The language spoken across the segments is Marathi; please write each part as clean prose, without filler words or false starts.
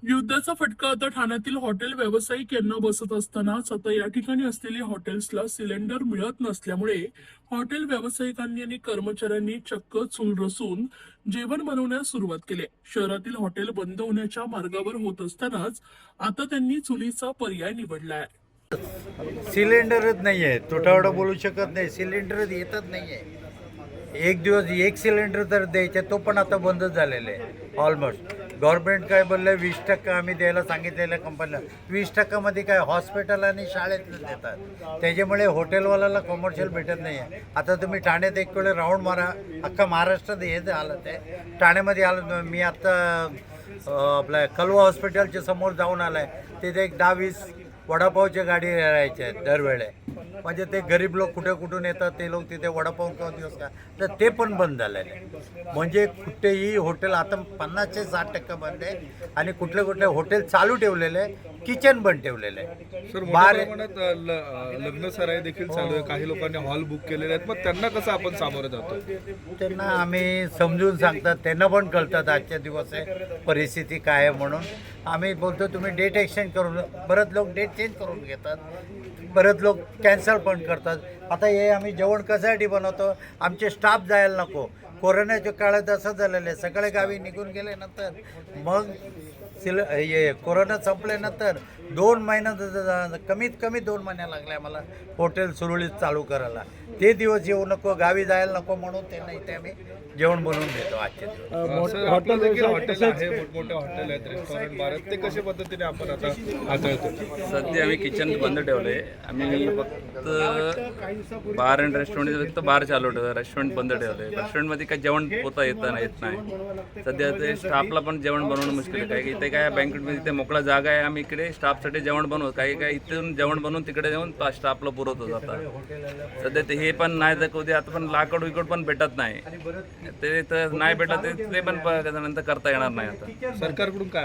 युद्धाचा फटका आता ठाण्यातील हॉटेल व्यावसायिक यांना बसत असतानाच आता या ठिकाणी असलेल्या हॉटेल्सला सिलेंडर मिळत नसल्यामुळे हॉटेल व्यावसायिकांनी आणि कर्मचाऱ्यांनी चक्क चूल रचून जेवण बनवण्यास सुरुवात केली. शहरातील हॉटेल बंद होण्याच्या मार्गावर होत असतानाच आता त्यांनी चुलीचा पर्याय निवडलाय. सिलेंडरच नाही आहे, तुटवडा बोलू शकत नाही. सिलेंडरच येतच नाही आहे. एक दिवस एक सिलेंडर तर द्यायचे, तो पण आता बंदच झालेला आहे ऑलमोस्ट. गव्हर्नमेंट काय बोललं 20% आम्ही द्यायला सांगितलेल्या कंपनीला. 20%मध्ये काय हॉस्पिटल आणि शाळेतलं देतात. त्याच्यामुळे हॉटेलवाल्याला कमर्शियल भेटत नाही आहे. आता तुम्ही ठाण्यात एक वेळे राऊंड मारा, अख्खा महाराष्ट्रात हेच हालत आहे. ठाण्यामध्ये आलो मी आत्ता आपल्या कलवा हॉस्पिटलच्या समोर जाऊन आला आहे. तिथे एक 10-20 वडापावच्या गाडी राहायच्या आहेत दरवेळे. म्हणजे ते गरीब लोक कुठून येतात, ते लोक तिथे वडापाव किंवा दिवस का, तर ते पण बंद झालेले आहे. म्हणजे कुठेही हॉटेल आता 50 ते 60% बंद आहे. आणि कुठले हॉटेल चालू ठेवलेले आहे, किचन बंद ठेवलेले आहे. सर, मोठ्या प्रमाणात लग्न सराई देखील चालू आहे. काही लोकांनी हॉल बुक केलेले आहेत. मग त्यांना कसं आपण सामोरं जातो? त्यांना आम्ही समजून सांगतात, त्यांना पण कळतात आजच्या दिवस आहे परिस्थिती काय आहे म्हणून. आम्ही बोलतो तुम्ही डेट एक्सचेंज करून. बरेच लोक डेट चेंज करून घेतात, बरेच लोक कॅन्सल पण करतात. आता हे आम्ही जेवण कशासाठी बनवतो, आमचे स्टाफ जायला नको. कोरोनाच्या काळात असं झालेलं आहे, सगळे गावी निघून गेल्यानंतर मग कोरोना संपल्यानंतर 2 महिना, कमीत कमी 2 महिने लागले आम्हाला हॉटेल सुरळीत चालू करायला. ते दिवस येऊ नको, गावी जायला नको म्हणून त्यांना इथे आम्ही जेवण बनवून देतो आजचे दिवस. हॉटेल देखील हॉटेल आहे, मोठमोठे हॉटेल आहेत, रेस्टॉरंट, बार, ते कशा पद्धतीने आपण आता हाताळतो? सध्या आम्ही किचन बंद ठेवले. आम्ही फक्त बार अँड रेस्टॉरंट, फक्त बार चालू ठेवलं, रेस्टॉरंट बंद ठेवले. रेस्टॉरंटमध्ये काय जेवण पोता येत नाही. सध्या ते स्टाफला पण जेवण बनवणं मुश्किल आहे. काही इथे काय बँकेटमध्ये इथे मोकळा जागा आहे, आम्ही इकडे स्टाफसाठी जेवण बनवतो. काही इथून जेवण बनवून तिकडे जाऊन स्टाफला पुरवतो जातात. सध्या ते हे पण नाही तर कधी आता पण लाकड विकड पण भेटत नाही. ते तर नाही भेटत, ते पण नंतर करता येणार नाही. आता सरकारकडून काय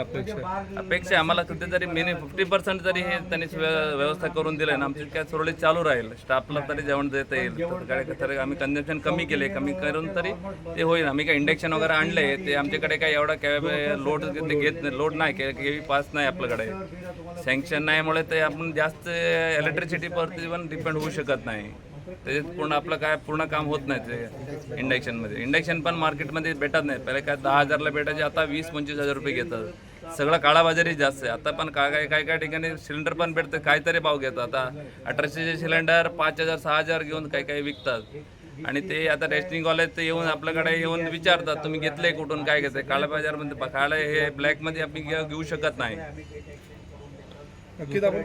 अपेक्षा आम्हाला कुठेतरी 50% जरी हे त्यांनी व्यवस्था करून दिलं ना, आमची काय सुरळीत चालू राहील. स्टाफला तरी जेवण देता येईल. तरी आम्ही कन्झम्पशन कमी केले, कमी करून तरी ते होईल. आम्ही काय इंडक्शन वगैरे आणले, ते आमच्याकडे काय एवढा लोड घेत नाही, लोड नाही केवी पास नाही आपल्याकडे, सँक्शन नाहीमुळे ते आपण जास्त इलेक्ट्रिसिटीवरती पण डिपेंड होऊ शकत नाही. त्याच्यात पूर्ण आपलं काय पूर्ण काम होत नाही ते इंडक्शनमध्ये. इंडक्शन पण मार्केटमध्ये भेटत नाही. पहिले काय 10,000ला भेटायचे, आता 20-25 हजार रुपये घेतात. सगळं काळाबाजारी जास्त आहे. आता पण काय ठिकाणी सिलेंडर पण भेटतं, काहीतरी भाव घेतात. आता 1800चे सिलेंडर 5,000-6,000 घेऊन काही विकतात. आणि ते आता रेस्टिंगवाले ते येऊन आपल्याकडे येऊन विचारतात तुम्ही घेतले कुठून, काय घेतले. काळ्या बाजारमध्ये काळं हे ब्लॅकमध्ये आपण घेऊ शकत नाही. नक्कीच आपण